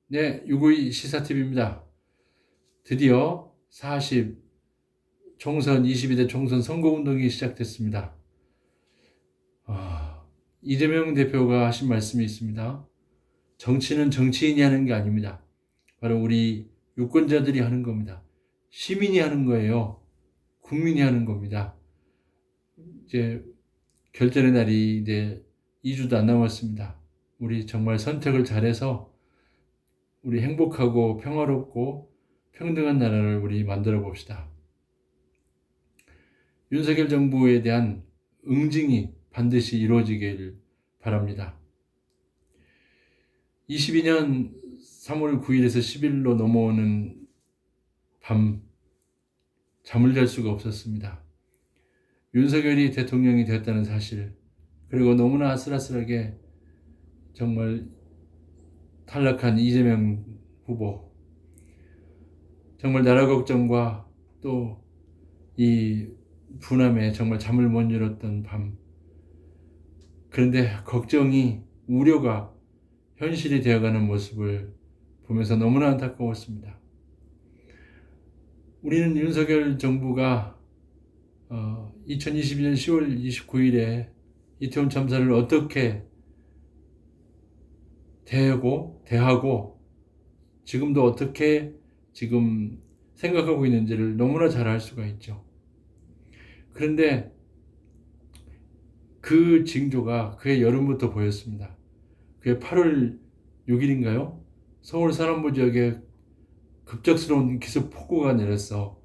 네, 652 시사TV입니다. 드디어 총선 22대 총선 선거운동이 시작됐습니다. 이재명 대표가 하신 말씀이 있습니다. 정치는 정치인이 하는 게 아닙니다. 바로 우리 유권자들이 하는 겁니다. 시민이 하는 거예요. 국민이 하는 겁니다. 이제 결전의 날이 이제 2주도 안 남았습니다. 우리 정말 선택을 잘해서 우리 행복하고 평화롭고 평등한 나라를 우리 만들어 봅시다. 윤석열 정부에 대한 응징이 반드시 이루어지길 바랍니다. 22년 3월 9일에서 10일로 넘어오는 밤 잠을 잘 수가 없었습니다. 윤석열이 대통령이 되었다는 사실, 그리고 너무나 아슬아슬하게 정말 탈락한 이재명 후보, 정말 나라 걱정과 또 이 분함에 정말 잠을 못 이뤘던 밤. 그런데 걱정이, 우려가 현실이 되어가는 모습을 보면서 너무나 안타까웠습니다. 우리는 윤석열 정부가 2022년 10월 29일에 이태원 참사를 어떻게 대하고 지금도 어떻게 지금 생각하고 있는지를 너무나 잘 알 수가 있죠. 그런데 그 징조가 그해 여름부터 보였습니다. 그해 8월 6일인가요? 서울 산안부 지역에 급작스러운 기습 폭우가 내렸어.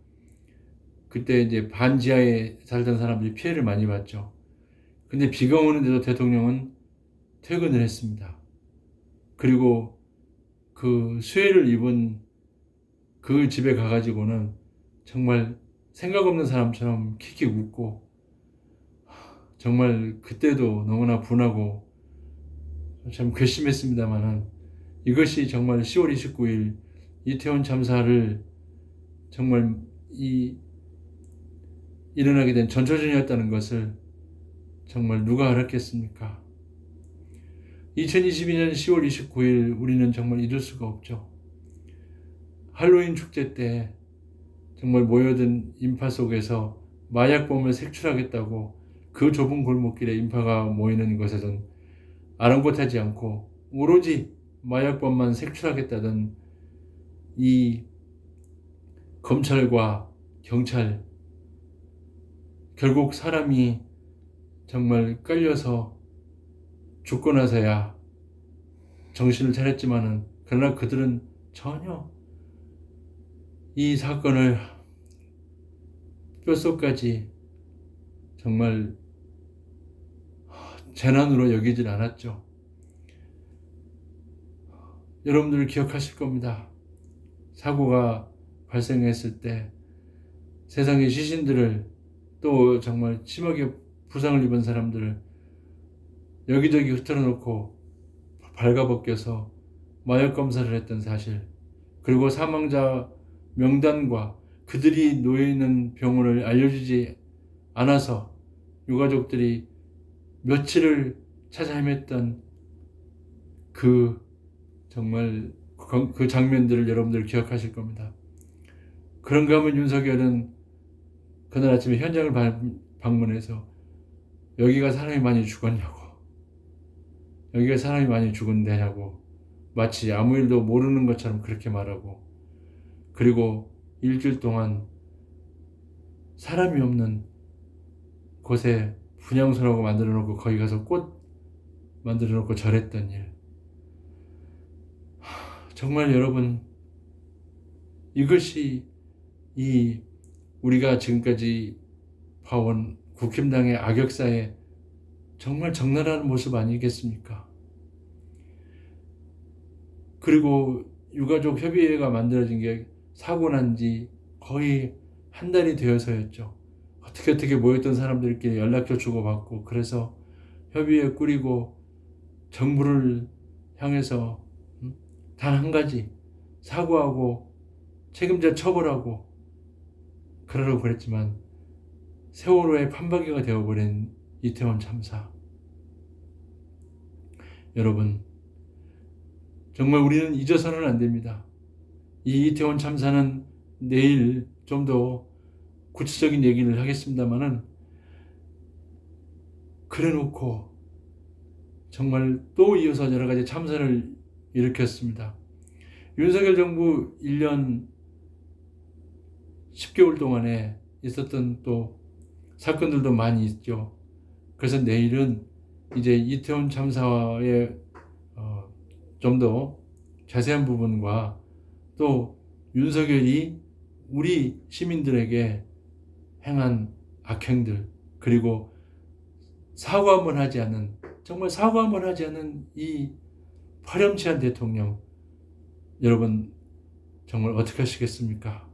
그때 이제 반지하에 살던 사람들이 피해를 많이 봤죠. 근데 비가 오는데도 대통령은 퇴근을 했습니다. 그리고 그 수혜를 입은 그 집에 가가지고는 정말 생각 없는 사람처럼 킥킥 웃고, 정말 그때도 너무나 분하고 참 괘씸했습니다만은, 이것이 정말 10월 29일 이태원 참사를 정말 일어나게 된 전초전이었다는 것을 정말 누가 알았겠습니까? 2022년 10월 29일 우리는 정말 잊을 수가 없죠. 할로윈 축제 때 정말 모여든 인파 속에서 마약범을 색출하겠다고 그 좁은 골목길에 인파가 모이는 것에는 아랑곳하지 않고 오로지 마약범만 색출하겠다던 이 검찰과 경찰, 결국 사람이 정말 끌려서 죽고 나서야 정신을 차렸지만은, 그러나 그들은 전혀 이 사건을 뼛속까지 정말 재난으로 여기질 않았죠. 여러분들 기억하실 겁니다. 사고가 발생했을 때 세상의 시신들을, 또 정말 심하게 부상을 입은 사람들을 여기저기 흩어놓고 발가벗겨서 마약 검사를 했던 사실, 그리고 사망자 명단과 그들이 놓여있는 병원을 알려주지 않아서 유가족들이 며칠을 찾아 헤맸던 그 정말 그 장면들을 여러분들 기억하실 겁니다. 그런가 하면 윤석열은 그날 아침에 현장을 방문해서 여기가 사람이 많이 죽었냐고, 여기가 사람이 많이 죽은 데냐고 마치 아무 일도 모르는 것처럼 그렇게 말하고, 그리고 일주일 동안 사람이 없는 곳에 분향소라고 만들어 놓고 거기 가서 꽃 만들어 놓고 절했던 일. 정말 여러분, 이것이 우리가 지금까지 봐온 국힘당의 악역사의 정말 적나라한 모습 아니겠습니까? 그리고 유가족 협의회가 만들어진 게 사고 난 지 거의 한 달이 되어서였죠. 어떻게 모였던 사람들끼리 연락처 주고받고, 그래서 협의회 꾸리고 정부를 향해서 단 한 가지, 사과하고 책임자 처벌하고 그러려고 그랬지만 세월호의 판박이가 되어버린 이태원 참사. 여러분, 정말 우리는 잊어서는 안 됩니다. 이 이태원 참사는 내일 좀 더 구체적인 얘기를 하겠습니다만은, 그래 놓고 정말 또 이어서 여러 가지 참사를 일으켰습니다. 윤석열 정부 1년 10개월 동안에 있었던 또 사건들도 많이 있죠. 그래서 내일은 이제 이태원 참사의 좀 더 자세한 부분과 또 윤석열이 우리 시민들에게 행한 악행들, 그리고 사과 한번 하지 않은, 정말 사과 한번 하지 않은 이 파렴치한 대통령, 여러분 정말 어떻게 하시겠습니까?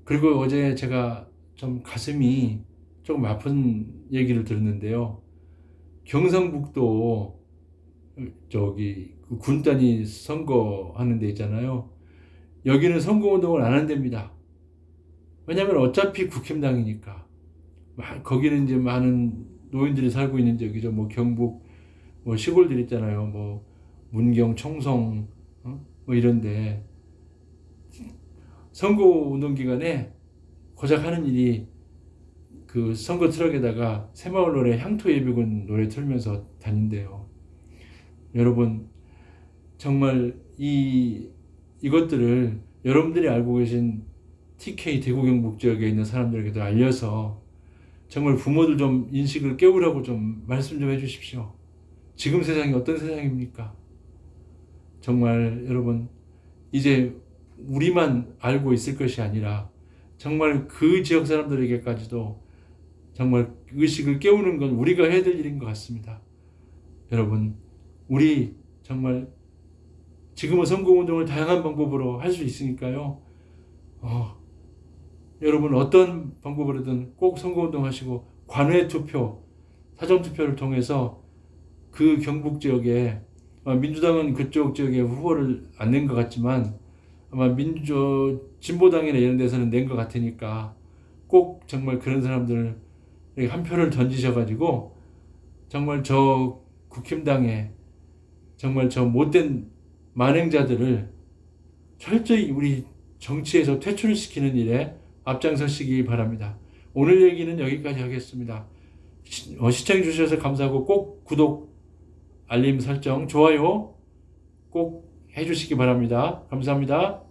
그리고 어제 제가 좀 가슴이 조금 아픈 얘기를 들었는데요. 경상북도 저기 그 군단위 선거하는 데 있잖아요. 여기는 선거운동을 안 한답니다. 왜냐하면 어차피 국힘당이니까. 거기는 이제 많은 노인들이 살고 있는 지역이죠. 뭐 경북 뭐 시골들 있잖아요. 뭐 문경, 청송 뭐 이런데 선거운동 기간에 고작 하는 일이 그 선거 트럭에다가 새마을 노래 향토 예비군 노래 틀면서 다닌대요. 여러분 정말 이것들을 여러분들이 알고 계신 TK 대구 경북 지역에 있는 사람들에게도 알려서 정말 부모들 좀 인식을 깨우라고 좀 말씀 좀 해주십시오. 지금 세상이 어떤 세상입니까? 정말 여러분 이제 우리만 알고 있을 것이 아니라 정말 그 지역 사람들에게까지도 정말 의식을 깨우는 건 우리가 해야 될 일인 것 같습니다. 여러분 우리 정말 지금은 선거운동을 다양한 방법으로 할 수 있으니까요. 여러분 어떤 방법으로든 꼭 선거운동 하시고 관외 투표, 사전 투표를 통해서 그 경북 지역에 민주당은 그쪽 지역에 후보를 안 낸 것 같지만 아마 진보당이나 이런 데서는 낸 것 같으니까 꼭 정말 그런 사람들을 한 표를 던지셔가지고 정말 저 국힘당에 정말 저 못된 만행자들을 철저히 우리 정치에서 퇴출시키는 일에 앞장서시기 바랍니다. 오늘 얘기는 여기까지 하겠습니다. 시청해 주셔서 감사하고 꼭 구독, 알림 설정, 좋아요 꼭 해주시기 바랍니다. 감사합니다.